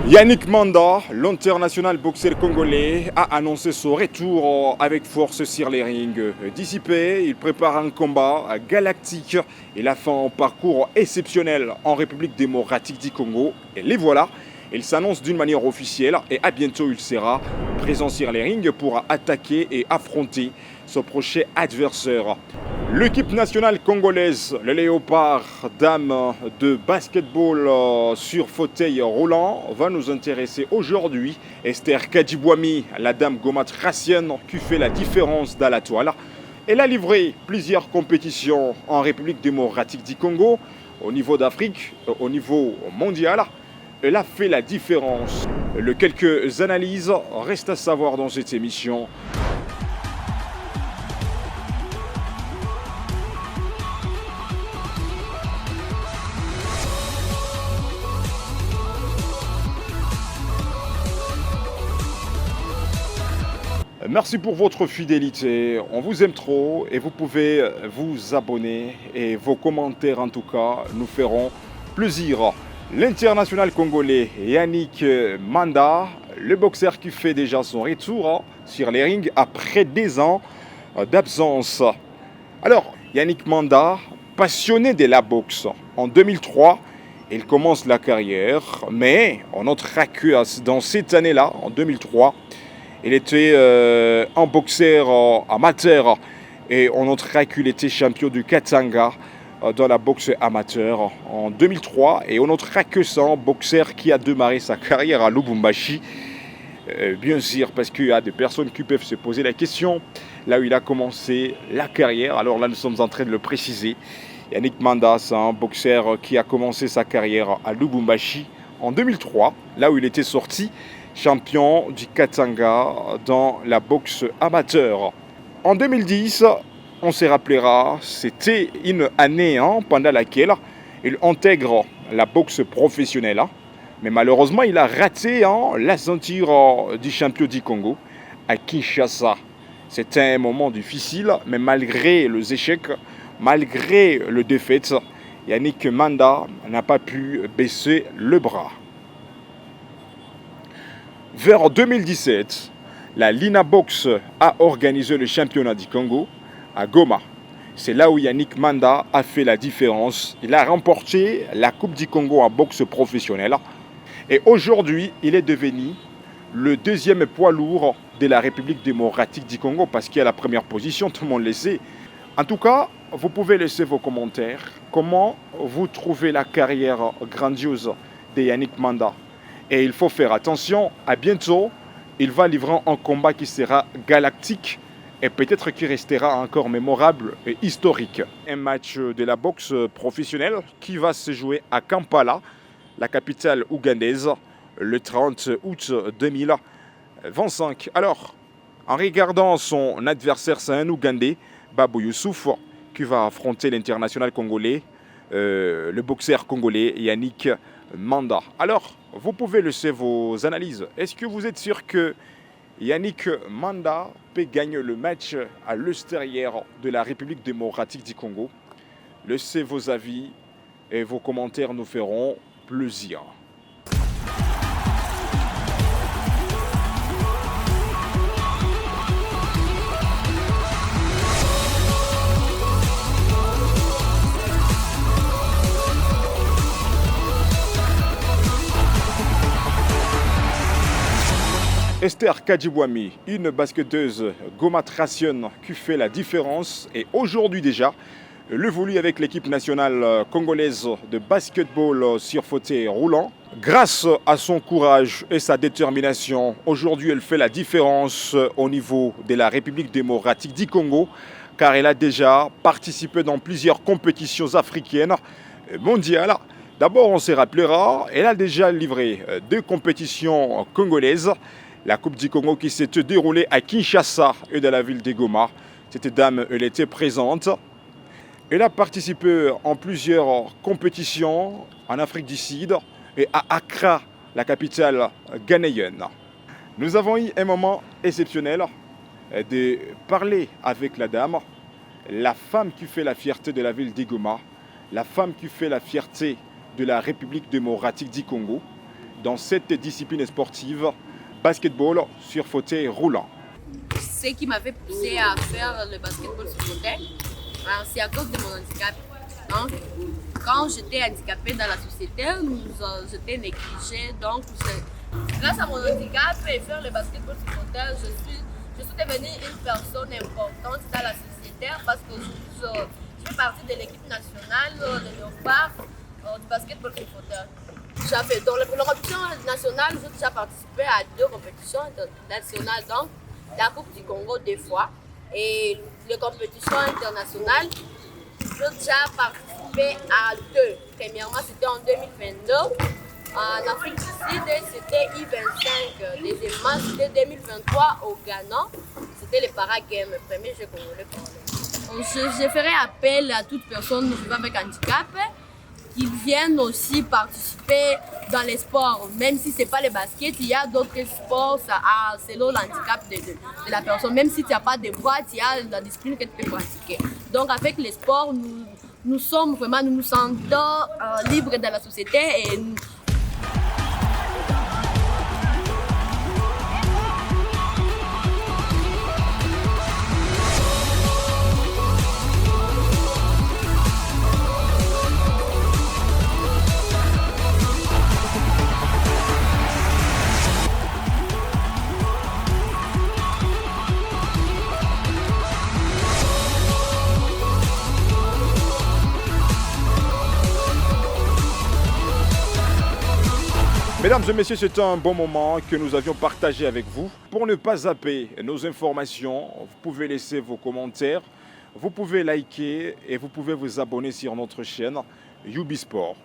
Yannick Manda, l'international boxeur congolais, a annoncé son retour avec force sur les rings. Dissipé, il prépare un combat galactique. Il a fait un parcours exceptionnel en République démocratique du Congo. Et les voilà, il s'annonce d'une manière officielle et à bientôt il sera présent sur les rings pour attaquer et affronter son prochain adversaire. L'équipe nationale congolaise, le Léopard, dame de basketball sur fauteuil roulant, va nous intéresser aujourd'hui. Esther Kadjibwami, la dame gomatracienne qui fait la différence dans la toile. Elle a livré plusieurs compétitions en République démocratique du Congo, au niveau d'Afrique, au niveau mondial. Elle a fait la différence. Quelques analyses restent à savoir dans cette émission. Merci pour votre fidélité, on vous aime trop et vous pouvez vous abonner et vos commentaires en tout cas nous feront plaisir. L'international congolais Yannick Manda, le boxeur qui fait déjà son retour sur les rings après des ans d'absence. Alors Yannick Manda, passionné de la boxe, en 2003 il commence la carrière, mais on notera que dans cette année-là, en 2003, il était un boxeur amateur et on notera qu'il était champion du Katanga dans la boxe amateur en 2003. Et on notera que c'est un boxeur qui a démarré sa carrière à Lubumbashi. Bien sûr, parce qu'il y a des personnes qui peuvent se poser la question, là où il a commencé la carrière. Alors là, nous sommes en train de le préciser. Yannick Manda, c'est un boxeur qui a commencé sa carrière à Lubumbashi en 2003, là où il était sorti champion du Katanga dans la boxe amateur. En 2010, on se rappellera, c'était une année pendant laquelle il intègre la boxe professionnelle. Mais malheureusement, il a raté la ceinture du champion du Congo à Kinshasa. C'était un moment difficile, mais malgré les échecs, malgré le défaite, Yannick Manda n'a pas pu baisser le bras. Vers 2017, la Lina Box a organisé le championnat du Congo à Goma. C'est là où Yannick Manda a fait la différence. Il a remporté la Coupe du Congo en boxe professionnelle. Et aujourd'hui, il est devenu le deuxième poids lourd de la République démocratique du Congo parce qu'il y a la première position, tout le monde le sait. En tout cas, vous pouvez laisser vos commentaires. Comment vous trouvez la carrière grandiose de Yannick Manda? Et il faut faire attention, à bientôt, il va livrer un combat qui sera galactique et peut-être qui restera encore mémorable et historique. Un match de la boxe professionnelle qui va se jouer à Kampala, la capitale ougandaise, le 30 août 2025. Alors, en regardant son adversaire, c'est un Ougandais, Babou Youssouf, qui va affronter l'international congolais, le boxeur congolais Yannick Manda. Alors, vous pouvez laisser vos analyses. Est-ce que vous êtes sûr que Yannick Manda peut gagner le match à l'extérieur de la République démocratique du Congo? Laissez vos avis et vos commentaires nous feront plaisir. Esther Kadjibwami, une basketteuse gomatracienne qui fait la différence et aujourd'hui déjà, elle évolue avec l'équipe nationale congolaise de basketball sur fauteuil roulant. Grâce à son courage et sa détermination, aujourd'hui elle fait la différence au niveau de la République démocratique du Congo car elle a déjà participé dans plusieurs compétitions africaines mondiales. D'abord on se rappellera, elle a déjà livré 2 compétitions congolaises. La Coupe du Congo qui s'est déroulée à Kinshasa et dans la ville de Goma. Cette dame, elle était présente. Elle a participé en plusieurs compétitions en Afrique du Sud et à Accra, la capitale ghanéenne. Nous avons eu un moment exceptionnel de parler avec la dame, la femme qui fait la fierté de la ville de Goma, la femme qui fait la fierté de la République démocratique du Congo. dans cette discipline sportive, basketball sur fauteuil roulant. Ce qui m'avait poussé à faire le basketball sur fauteuil, c'est à cause de mon handicap. Donc, quand j'étais handicapée dans la société, j'étais négligée. Donc, grâce à mon handicap et faire le basketball sur fauteuil, je suis devenue une personne importante dans la société parce que je fais partie de l'équipe nationale de Léopard du basketball sur fauteuil. Dans les compétitions nationales, j'ai déjà participé à 2 compétitions nationales, donc la Coupe du Congo 2 fois et les compétitions internationales. J'ai déjà participé à 2. Premièrement, c'était en 2022. En Afrique du Sud, c'était I-25. Deuxièmement, c'était 2023 au Ghana. C'était les Paragames, le premier jeu congolais paralympique. Je ferai appel à toute personne vivant avec handicap qui viennent aussi participer dans les sports. Même si ce n'est pas le basket, il y a d'autres sports selon l'handicap de la personne. Même si tu n'as pas de bras, il y a la discipline que tu peux pratiquer. Donc avec les sports, nous nous sentons libres dans la société et Mesdames et messieurs, c'est un bon moment que nous avions partagé avec vous. Pour ne pas zapper nos informations, vous pouvez laisser vos commentaires, vous pouvez liker et vous pouvez vous abonner sur notre chaîne Youbi Sport.